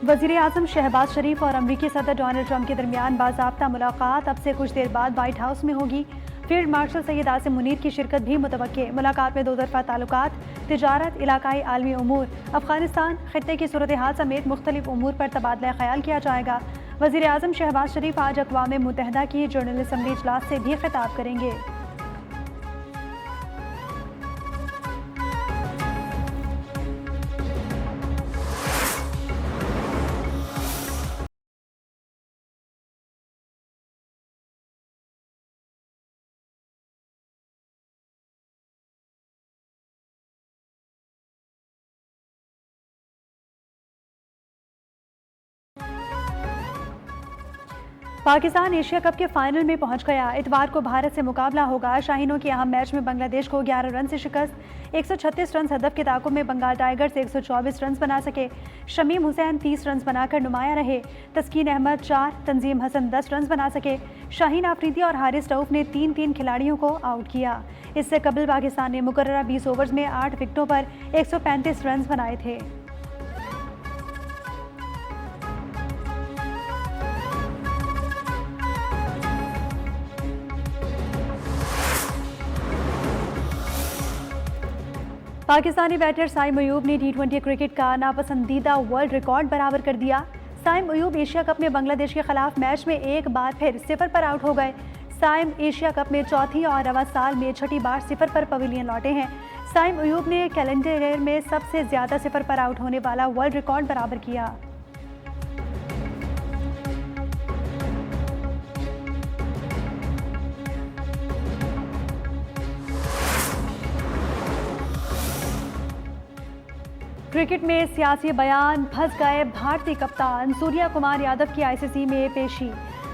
वज़ीर आज़म शहबाज शरीफ और अमरीकी सदर डोनाल्ड ट्रंप के दरमियान बाज़ाब्ता मुलाकात अब से कुछ देर बाद व्हाइट हाउस में होगी। फील्ड मार्शल सैयद आसिम मुनीर की शिरकत भी मुतवक्के। मुलाकात में दो तरफ़ा ताल्लुकात, तिजारत, इलाकाई आलमी उमूर, अफगानिस्तान, खित्ते की सूरत हाल समेत मुख्तलिफ उमूर पर तबादला ख्याल किया जाएगा। वज़ीर आज़म शहबाज शरीफ आज अक़वाम मुत्तहिदा की जनरल असम्बली इजलास से भी खिताब करेंगे। पाकिस्तान एशिया कप के फाइनल में पहुंच गया। इतवार को भारत से मुकाबला होगा। शाहीनों की अहम मैच में बांग्लादेश को 11 रन से शिकस्त। 136 रन हदफ के ताकुब में बंगाल टाइगर्स 124 रन बना सके। शमीम हुसैन 30 रन बनाकर नुमाया रहे। तस्कीन अहमद 4, तंजीम हसन 10 रन बना सके। शाहीन आफरीदी और हारिस रऊफ ने 3-3 खिलाड़ियों को आउट किया। इससे कबल पाकिस्तान ने मुकर्ररा 20 ओवर्स में 8 विकेटों पर 135 रन बनाए थे। पाकिस्तानी बैटर साइम अयूब ने T20 क्रिकेट का नापसंदीदा वर्ल्ड रिकॉर्ड बराबर कर दिया। साइम अयूब एशिया कप में बांग्लादेश के खिलाफ मैच में एक बार फिर 0 पर आउट हो गए। साइम एशिया कप में चौथी और रवा साल में छठी बार 0 पर पवेलियन लौटे हैं। साइम अयूब ने कैलेंडर ईयर में सबसे ज्यादा 0 पर आउट होने वाला वर्ल्ड रिकॉर्ड बराबर किया। क्रिकेट में सियासी बयान, फंस गए भारतीय कप्तान। सूर्या कुमार यादव की आईसीसी में पेशी।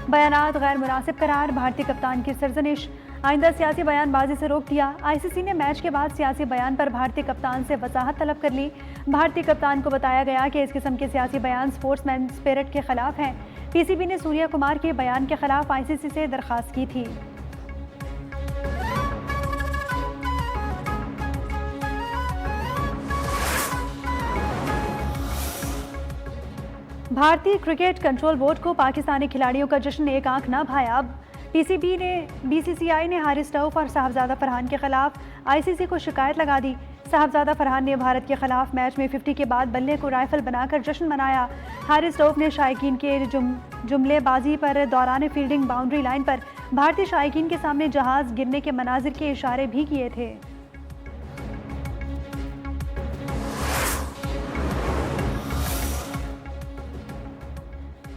बयानात गैर मुनासिब करार, भारतीय कप्तान की सरजनिश। आइंदा सियासी बयानबाजी से रोक दिया। आईसीसी ने मैच के बाद सियासी बयान पर भारतीय कप्तान से वजाहत तलब कर ली। भारतीय कप्तान को बताया गया कि इस किस्म के सियासी बयान स्पोर्ट्समैन स्पिरिट के खिलाफ हैं। पीसीबी ने सूर्या कुमार के बयान के खिलाफ आईसीसी से दरखास्त की थी। भारतीय क्रिकेट कंट्रोल बोर्ड को पाकिस्तानी खिलाड़ियों का जश्न एक आंख न भाया। बीसीसीआई ने हारिस रऊफ और साहबजादा फरहान के खिलाफ आईसीसी को शिकायत लगा दी। साहबजादा फरहान ने भारत के खिलाफ मैच में 50 के बाद बल्ले को राइफल बनाकर जश्न मनाया। हारिस रऊफ ने शायकीन के जुमलेबाजी पर दौरान फील्डिंग बाउंड्री लाइन पर भारतीय शायकीन के सामने जहाज गिरने के मनाजिर के इशारे भी किए थे।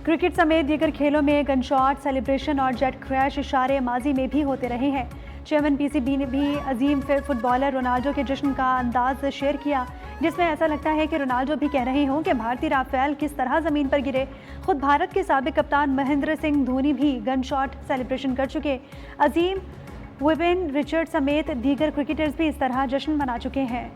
क्रिकेट समेत दीगर खेलों में गन शॉट, सेलिब्रेशन और जेट क्रैश इशारे माजी में भी होते रहे हैं। चेयरमैन पीसीबी ने भी अजीम फुटबॉलर रोनाल्डो के जश्न का अंदाज शेयर किया, जिसमें ऐसा लगता है कि रोनाल्डो भी कह रहे हों कि भारतीय राफेल किस तरह ज़मीन पर गिरे। खुद भारत के साबिक कप्तान महेंद्र सिंह धोनी भी गन शॉट सेलिब्रेशन कर चुके। अजीम, विविन रिचर्ड समेत दीगर क्रिकेटर्स भी इस तरह जश्न मना चुके हैं।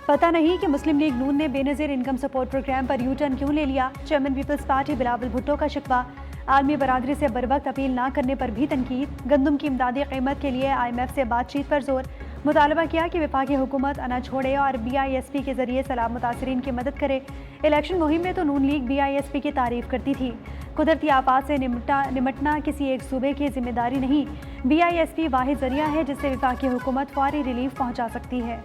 पता नहीं कि मुस्लिम लीग नून ने बेनज़ीर इनकम सपोर्ट प्रोग्राम पर यू टर्न क्यों ले लिया। चेयरमैन पीपल्स पार्टी बिलावल भुट्टो का शिकवा। आलमी बरादरी से बर वक्त अपील ना करने पर भी तनकीद। गंदम की इमदादी कीमत के लिए IMF से बातचीत पर जोर। मुतालबा किया कि वफाकी हुकूमत अनाज छोड़े और BISP के जरिए सैलाब मुतासरीन की मदद करे। इलेक्शन मुहिम में तो नून लीग BISP की तारीफ करती थी। कुदरती आफात से निमटना किसी एक सूबे की जिम्मेदारी नहीं। BISP वाहिद जरिया है जिससे वफाकी हुकूमत फौरी रिलीफ पहुँचा सकती है।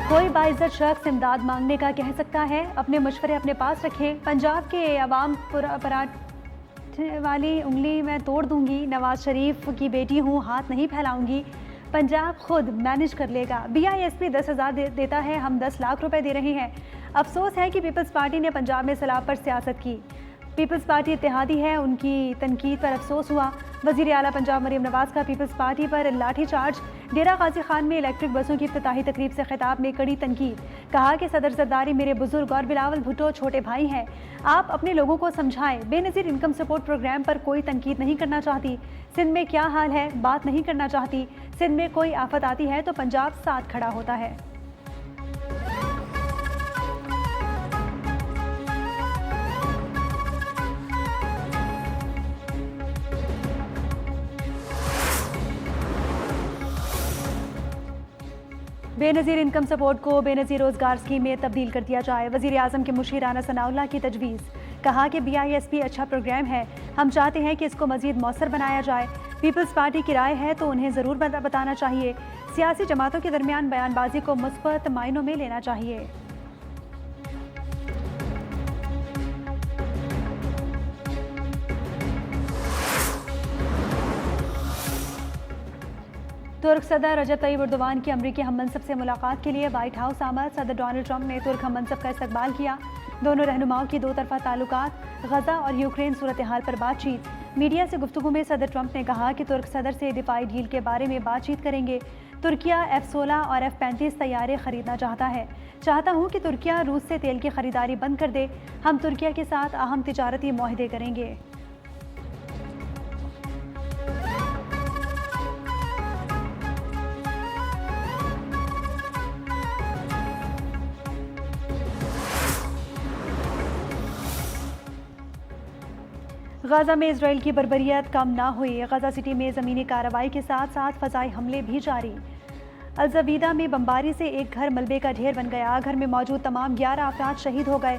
कोई बाइज्जत शख्स इमदाद मांगने का कह सकता है, अपने मशवरे अपने पास रखें। पंजाब के अवाम पराठे वाली उंगली मैं तोड़ दूंगी। नवाज शरीफ की बेटी हूँ, हाथ नहीं फैलाऊंगी। पंजाब खुद मैनेज कर लेगा। BISP 10,000 देता है, हम 10 लाख रुपए दे रहे हैं। अफसोस है कि पीपल्स पार्टी ने पंजाब में सैलाब पर सियासत की। पीपल्स पार्टी इत्तेहादी है, उनकी तनकीद पर अफसोस हुआ। वज़ीर आला पंजाब मरीम नवाज का पीपल्स पार्टी पर लाठीचार्ज। डेरा गाजी खान में इलेक्ट्रिक बसों की इफ्तिताही तकरीब से खिताब में कड़ी तनकीद। कहा कि सदर जरदारी मेरे बुजुर्ग और बिलावल भुट्टो छोटे भाई हैं, आप अपने लोगों को समझाएं। बेनज़ीर इनकम सपोर्ट प्रोग्राम पर कोई तनकीद नहीं करना चाहती। सिंध में क्या हाल है, बात नहीं करना चाहती। सिंध में कोई आफत आती है तो पंजाब साथ खड़ा होता है। बेनज़ीर इनकम सपोर्ट को बेनज़ीर रोज़गार स्कीम में तब्दील कर दिया जाए। वज़ीर आज़म के मुशीर राना सनाउल्लाह की तजवीज़। कहा कि BISP अच्छा प्रोग्राम है, हम चाहते हैं कि इसको मज़ीद मौसर बनाया जाए। पीपल्स पार्टी की राय है तो उन्हें ज़रूर बताना चाहिए। सियासी जमातों के दरमियान बयानबाजी को मुस्बत मायनों में लेना चाहिए। तुर्क सदर रजब तैयब एर्दोगान की अमरीकी हममनसब से मुलाकात के लिए व्हाइट हाउस आमद। सदर डोनाल्ड ट्रंप ने तुर्क हममनसब का इस्तकबाल किया। दोनों रहनुमाओं की दो तरफा ताल्लुकात, गजा और यूक्रेन सूरत हाल पर बातचीत। मीडिया से गुफ्तगू में सदर ट्रंप ने कहा कि तुर्क सदर से दिफाई डील के बारे में बातचीत करेंगे। तुर्किया F-16 और F-35 तैयारे खरीदना चाहता हूँ कि तुर्किया रूस से तेल की खरीदारी बंद कर दे। हम तुर्किया के साथ अहम तिजारती मुआहदे करेंगे। गजा में इसराइल की बर्बरियत कम ना हुई। गजा सिटी में ज़मीनी कार्रवाई के साथ साथ फ़ज़ाई हमले भी जारी। अलजबीदा में बमबारी से एक घर मलबे का ढेर बन गया। घर में मौजूद तमाम 11 अफराद शहीद हो गए,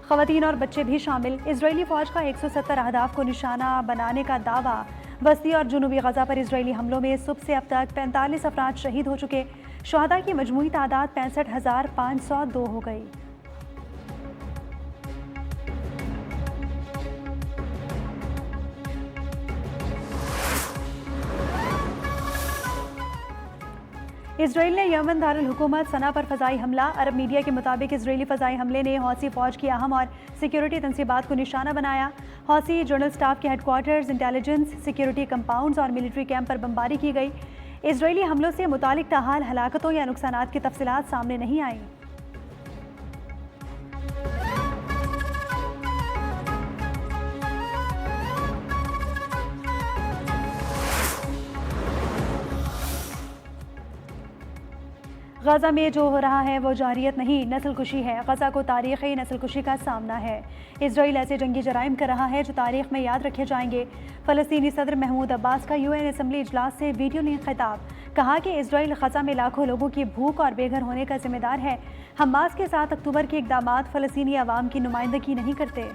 ख़वातीन और बच्चे भी शामिल। इसराइली फ़ौज का 170 अहदाफ को निशाना बनाने का दावा। वस्ती और जुनूबी गजा पर इसराइली हमलों में सुबह से अब तक 45 अफराद शहीद हो चुके। शुहदा की मजमूई तादाद 65,502 हो गई। इसराइल ने यमन दारुल हुकूमत सना पर फ़ज़ाई हमला। अरब मीडिया के मुताबिक इसराइली फ़ज़ाई हमले ने हौसी फ़ौज की अहम और सिक्योरिटी तनसीबात को निशाना बनाया। हौसी जनरल स्टाफ के हेडक्वार्टर्स, इंटेलिजेंस, सिक्योरिटी कंपाउंड्स और मिलिट्री कैंप पर बमबारी की गई। इसराइली हमलों से मुतालिक ताहाल हलाकतों या नुकसानात की तफसीलात सामने नहीं आई। गजा में जो हो रहा है वो जारियत नहीं, नस्ल कुशी है। गजा को तारीख़ी नस्ल कुशी का सामना है। इसराइल ऐसे जंगी जराइम कर रहा है जो तारीख़ में याद रखे जाएंगे। फ़लस्तीनी सदर महमूद अब्बास का UN असम्बली इजलास से वीडियो लिंक खिताब। कहा कि इसराइल गजा में लाखों लोगों की भूख और बेघर होने का जिम्मेदार है। हमास के 7 अक्टूबर के इक़दामात फ़लस्तीनी अवाम की नुमाइंदगी नहीं करते।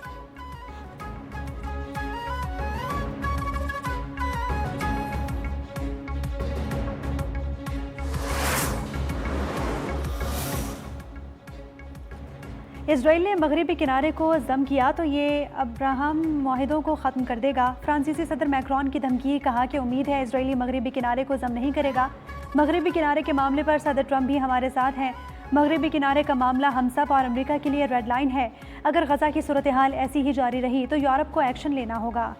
इसराइल ने मगरबी किनारे को ज़म किया तो ये अब्राहम मुआहिदों को ख़त्म कर देगा। फ्रांसीसी सदर मैक्रोन की धमकी। कहा कि उम्मीद है इसराइली मगरबी किनारे को ज़म नहीं करेगा। मगरबी किनारे के मामले पर सदर ट्रंप भी हमारे साथ हैं। मगरबी किनारे का मामला हम सब और अमेरिका के लिए रेड लाइन है। अगर गजा की सूरत हाल ऐसी ही जारी रही तो यूरोप को एक्शन लेना होगा।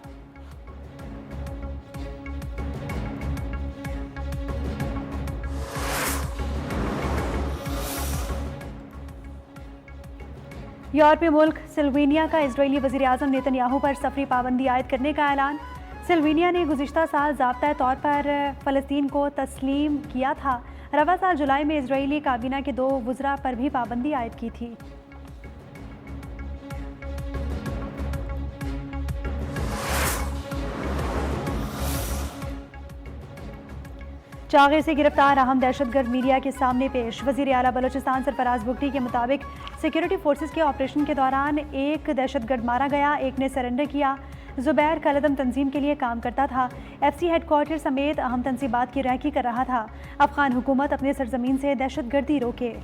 यूरोपीय मुल्क स्लोवेनिया का इजरायली वज़ीर आज़म नेतन्याहू पर सफरी पाबंदी आयद करने का ऐलान। स्लोवेनिया ने गुज़िश्ता साल ज़ाब्ता तौर पर फ़लस्तीन को तस्लीम किया था। रवा साल जुलाई में इजरायली काबीना के 2 वज़रा पर भी पाबंदी आयद की थी। चागे से गिरफ्तार अहम दहशतगर्द मीडिया के सामने पेश। वज़ीर आला बलोचिस्तान सरफराज बुगटी के मुताबिक सिक्योरिटी फोर्सेस के ऑपरेशन के दौरान एक दहशतगर्द मारा गया, एक ने सरेंडर किया। ज़ुबैर कलदम तंजीम के लिए काम करता था। FC हेडक्वार्टर समेत अहम तनसीबात की रैकी कर रहा था। अफगान हुकूमत अपने सरजमीन से दहशतगर्दी रोके।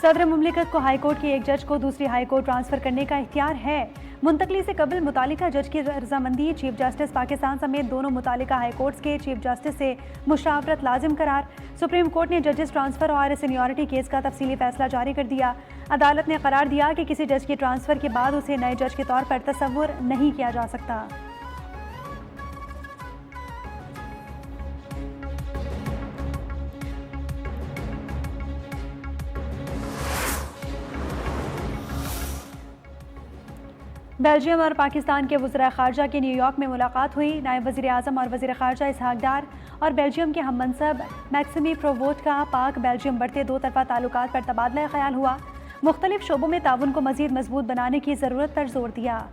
सदर मुमलिकत को हाईकोर्ट के एक जज को दूसरी हाईकोर्ट ट्रांसफर करने का इख्तियार है। मुंतकली से कबल मुतालिका जज की रजामंदी। चीफ जस्टिस पाकिस्तान समेत दोनों मुतालिका हाईकोर्ट्स के चीफ जस्टिस से मुशावरत लाजिम करार। सुप्रीम कोर्ट ने जजेस ट्रांसफर और सीनियरिटी केस का तफसीली फैसला जारी कर दिया। अदालत ने करार दिया कि किसी जज के ट्रांसफर के बाद उसे नए जज के तौर पर तस्वुर नहीं किया जा सकता। बेल्जियम और पाकिस्तान के वज़ीर ख़ारजा की न्यूयॉर्क में मुलाकात हुई। नायब वज़ीर आज़म और वज़ीर ख़ारजा इसहाक डार और बेल्जियम के हममनसब मैक्सिमी प्रोवोट का पाक बेल्जियम बढ़ते दो तरफ़ा ताल्लुकात पर तबादला ख्याल हुआ। मुख्तलिफ शोबों में ताउन को मज़ीद मजबूत बनाने की ज़रूरत पर जोर दिया।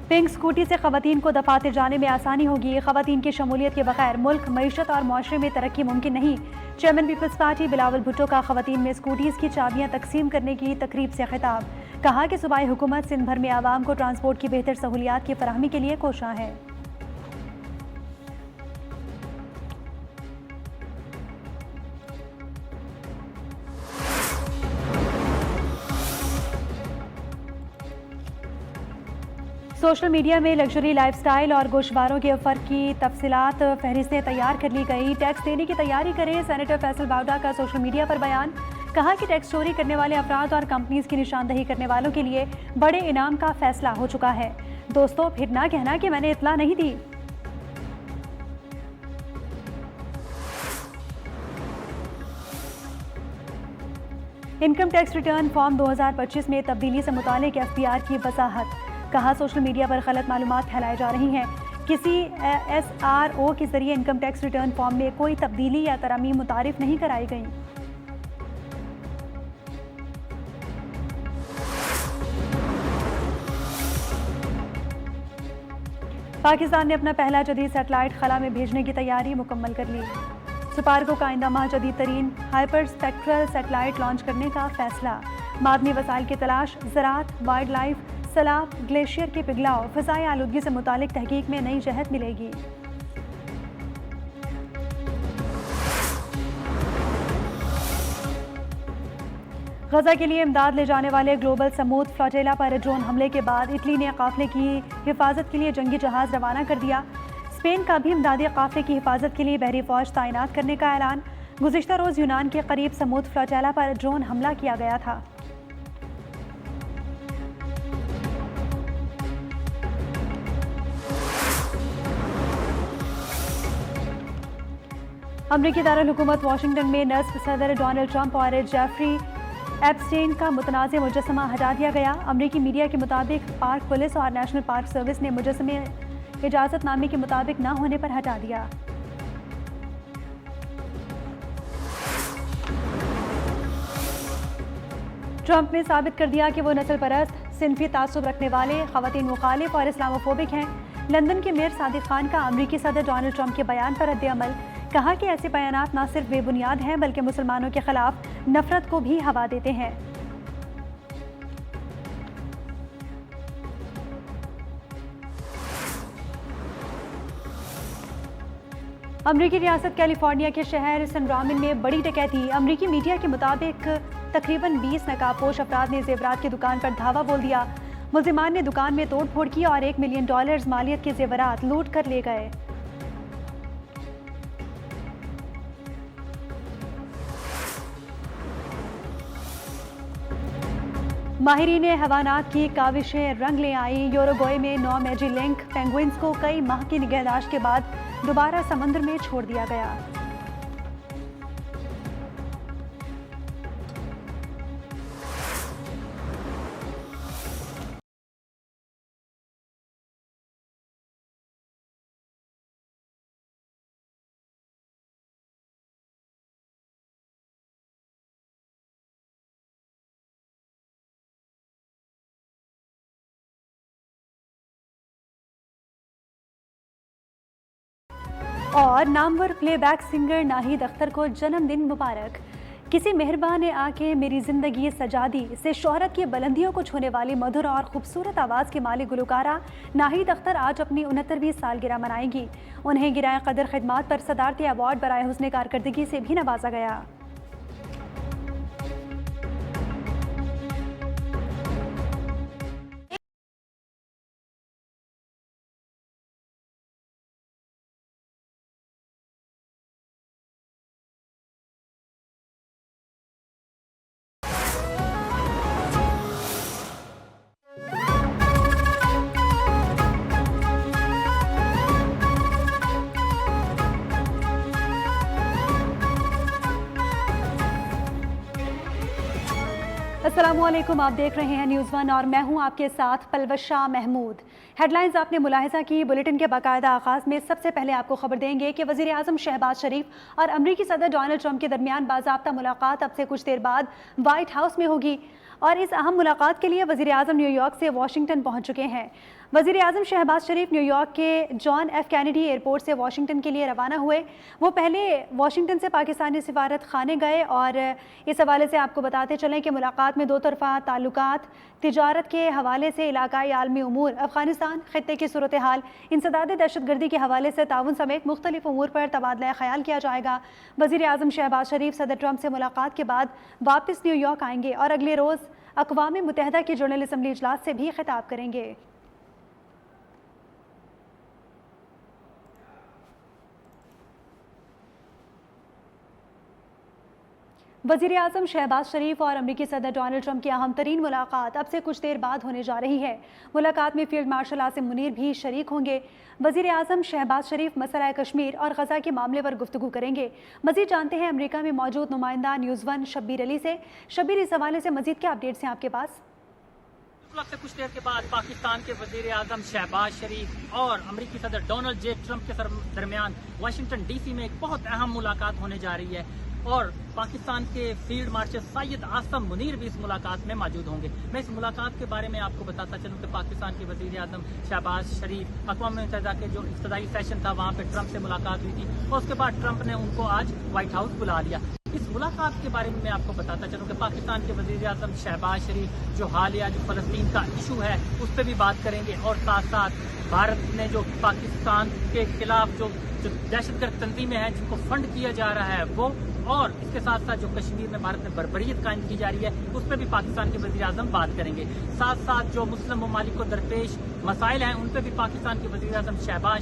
पिंक स्कूटी से ख़वातीन को दफातर जाने में आसानी होगी। ख़वातीन की शमूलियत के बगैर मुल्क, मईशत और माशरे में तरक्की मुमकिन नहीं। चेयरमैन पीपल्स पार्टी बिलावल भुट्टो का ख़वातीन में स्कूटीज़ की चाबियाँ तकसीम करने की तकरीब से खिताब। कहा कि सूबाई हुकूमत सिंध भर में आवाम को ट्रांसपोर्ट की बेहतर सहूलियात की फराहमी के लिए कोशां है। सोशल मीडिया में लग्जरी लाइफस्टाइल और गोशवारों के फ़र्क की तफसीलात फहरिस्तें तैयार कर ली गई। टैक्स देने की तैयारी करें। सेनेटर फैसल बावडा का सोशल मीडिया पर बयान। कहा कि टैक्स चोरी करने वाले अफराद और कंपनीज की निशानदही करने वालों के लिए बड़े इनाम का फैसला हो चुका है। दोस्तों, फिर ना कहना कि मैंने इत्तला नहीं दी। इनकम टैक्स रिटर्न फॉर्म 2025 में तब्दीली से मुतालिक एफबीआर की वजाहत। कहा सोशल मीडिया पर गलत मालूमात फैलाई जा रही हैं। किसी SRO के जरिए इनकम टैक्स रिटर्न फॉर्म में कोई तब्दीली या तरमीम मुतारिफ नहीं कराई गई। पाकिस्तान ने अपना पहला जदीद सैटेलाइट खला में भेजने की तैयारी मुकम्मल कर ली। सुपार्को का आइंदा माह जदीद तरीन हाइपर स्पेक्ट्रल सैटेलाइट लॉन्च करने का फैसला। मादनी वसाइल की तलाश, ज़राअत, वाइल्ड लाइफ, सैलाब, ग्लेशियर के पिघलाव, फ़िज़ाई आलूदगी से मुतालिक तहकीक में नई जहत मिलेगी। गजा के लिए इमदाद ले जाने वाले ग्लोबल समूद फ्लोटेला पर ड्रोन हमले के बाद इटली ने काफिले की हिफाजत के लिए जंगी जहाज रवाना कर दिया। स्पेन का भी इमदादी काफिले की हिफाजत के लिए बहरी फौज तैनात करने का ऐलान। गुज़िश्ता रोज़ यूनान के करीब समूद फ्लोटेला पर ड्रोन हमला किया गया था। अमरीकी दारुल हुकूमत वाशिंगटन में नस्ब सदर डोनाल्ड ट्रंप और जेफरी एप्स्टेन का मुतनाज़ मुजस्समा हटा दिया गया। अमरीकी मीडिया के मुताबिक पार्क पुलिस और नेशनल पार्क सर्विस ने मुजस्समे इजाज़तनामे के मुताबिक न होने पर हटा दिया। ट्रंप ने साबित कर दिया कि वो नस्ल परस्त, सिनफी तासुब रखने वाले, ख़वातीन मुखालिफ और इस्लामोफोबिक हैं। लंदन के मेयर सादिक खान का अमरीकी सदर डोनाल्ड ट्रंप के बयान पर रद्द-ए-अमल। कहा कि ऐसे बयानात न सिर्फ बेबुनियाद हैं बल्कि मुसलमानों के खिलाफ नफरत को भी हवा देते हैं। अमरीकी रियासत कैलिफोर्निया के शहर सन रामिन में बड़ी डकैती। अमरीकी मीडिया के मुताबिक तकरीबन 20 नकाबपोश अफराद ने जेवरात की दुकान पर धावा बोल दिया। मुल्जिमान ने दुकान में तोड़ फोड़ की और $1 मिलियन मालियत के जेवरात लूट कर ले गए। माहिरीन हवानात की काविशें रंग ले आई। यूरुग्वे में 9 मेजी लिंक पेंगुइन्स को कई माह की निगहदाश्त के बाद दोबारा समुद्र में छोड़ दिया गया। और नामवर प्लेबैक सिंगर नाहिद अख्तर को जन्मदिन मुबारक। किसी मेहरबान ने आके मेरी जिंदगी सजा दी से शोहरत की बुलंदियों को छूने वाली मधुर और खूबसूरत आवाज़ की मालिक गुलकारा नाहिद अख्तर आज अपनी 69वीं सालगिरह मनाएंगी। उन्हें गिराए कदर खिदमात पर सदारती अवार्ड बराए हुस्न कारकर्दगी से भी नवाजा गया। अस्सलामुअलैकुम, आप देख रहे हैं न्यूज़ वन और मैं हूं आपके साथ पलवशा महमूद। हेडलाइंस आपने मुलाहिजा की। बुलेटिन के बाकायदा आगाज़ में सबसे पहले आपको खबर देंगे कि वज़ीर आज़म शहबाज शरीफ और अमरीकी सदर डोनाल्ड ट्रंप के दरमियान बाज़ाब्ता मुलाकात अब से कुछ देर बाद व्हाइट हाउस में होगी और इस अहम मुलाकात के लिए वज़ीर आज़म न्यूयॉर्क से वाशिंगटन पहुँच चुके हैं। वज़ीर आज़म शहबाज शरीफ न्यूयॉर्क के जॉन एफ कैनेडी एयरपोर्ट से वाशिंगटन के लिए रवाना हुए। वो पहले वाशिंगटन से पाकिस्तानी सिफारत खाने गए और इस हवाले से आपको बताते चलें कि मुलाकात में दो तरफ़ा ताल्लुकात, तिजारत के हवाले से इलाकाई आलमी उमूर, अफ़गानिस्तान ख़ित्ते की सूरत हाल, इंसदाद दहशतगर्दी के हवाले से ताउन समेत मुख्तलिफ उमूर पर तबादला ख्याल किया जाएगा। वज़ीर आज़म शहबाज शरीफ सदर ट्रंप से मुलाकात के बाद वापस न्यूयॉर्क आएंगे और अगले रोज़ अक़वाम मुत्तहिदा की जनरल असम्बली इजलास से भी खिताब करेंगे। वज़ीर आज़म शहबाज शरीफ और अमरीकी सदर डोनाल्ड ट्रंप की अहम तरीन मुलाकात अब से कुछ देर बाद होने जा रही है। मुलाकात में फील्ड मार्शल आसिम मुनीर भी शरीक होंगे। वज़ीर आज़म शहबाज शरीफ मसला कश्मीर और ग़ज़ा के मामले पर गुफ्तगू करेंगे। मज़ीद जानते हैं अमरीका में मौजूद नुमाइंदा न्यूज़ वन शब्बीर अली से। शब्बीर, इस हवाले से मज़ीद क्या अपडेट्स हैं आपके पास? वक्त से कुछ देर के बाद पाकिस्तान के वज़ीर आज़म शहबाज शरीफ और अमरीकी सदर डोनाल्ड जे ट्रंप के दरमियान वाशिंगटन DC में एक बहुत अहम मुलाकात होने जा रही है और पाकिस्तान के फील्ड मार्शल सैयद आसिम मुनीर भी इस मुलाकात में मौजूद होंगे। मैं इस मुलाकात के बारे में आपको बताता चलूं कि पाकिस्तान के वज़ीर आज़म शहबाज शरीफ अक़वाम मुत्तहिदा के जो इब्तदाई सेशन था वहाँ पे ट्रंप से मुलाकात हुई थी और उसके बाद ट्रंप ने उनको आज व्हाइट हाउस बुला लिया। इस मुलाकात के बारे में मैं आपको बताता चलूं कि पाकिस्तान के वज़ीर आज़म शहबाज शरीफ जो हालिया जो फ़लस्तीन का इशू है उस पर भी बात करेंगे और साथ साथ भारत ने जो पाकिस्तान के खिलाफ जो दहशतगर्द तंजीमें हैं जिनको फंड किया जा रहा है वो, और इसके साथ साथ जो कश्मीर में भारत में बर्बरियत कायम की जा रही है उस पर भी पाकिस्तान के वज़ीर आज़म बात करेंगे। साथ साथ जो मुस्लिम ममालिक को दरपेश मसाइल हैं उन पर भी पाकिस्तान के वज़ीर आज़म शहबाज